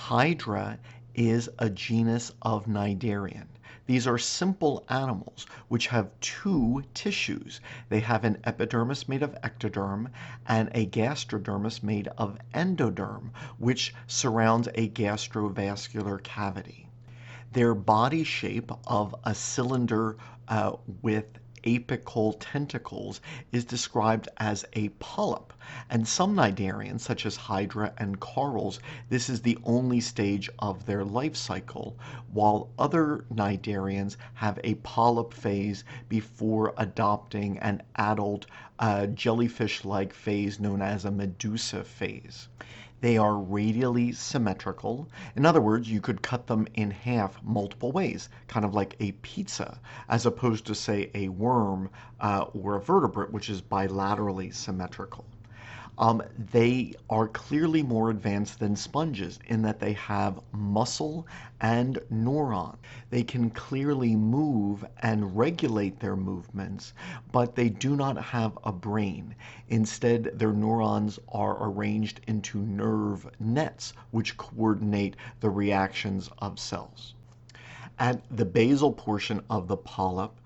Hydra is a genus of cnidarian. These are simple animals which have two tissues. They have an epidermis made of ectoderm and a gastrodermis made of endoderm, which surrounds a gastrovascular cavity. Their body shape of a cylinder with apical tentacles is described as a polyp, and some cnidarians, such as Hydra and corals, this is the only stage of their life cycle, while other cnidarians have a polyp phase before adopting an adult jellyfish-like phase known as a medusa phase. They are radially symmetrical. In other words, you could cut them in half multiple ways, kind of like a pizza, as opposed to, say, a worm or a vertebrate, which is bilaterally symmetrical. They are clearly more advanced than sponges in that they have muscle and neuron. They can clearly move and regulate their movements, but they do not have a brain. Instead, their neurons are arranged into nerve nets, which coordinate the reactions of cells. At the basal portion of the polyp,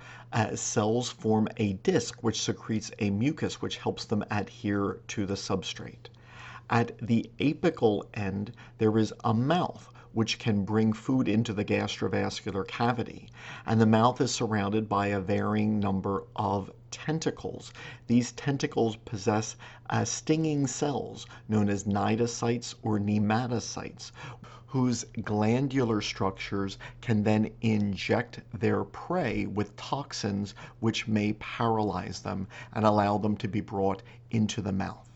cells form a disc which secretes a mucus which helps them adhere to the substrate. At the apical end, there is a mouth which can bring food into the gastrovascular cavity, and the mouth is surrounded by a varying number of tentacles. These tentacles possess stinging cells known as cnidocytes or nematocytes, whose glandular structures can then inject their prey with toxins which may paralyze them and allow them to be brought into the mouth.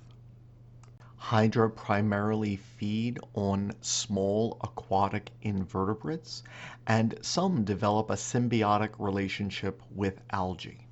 Hydra primarily feed on small aquatic invertebrates, and some develop a symbiotic relationship with algae.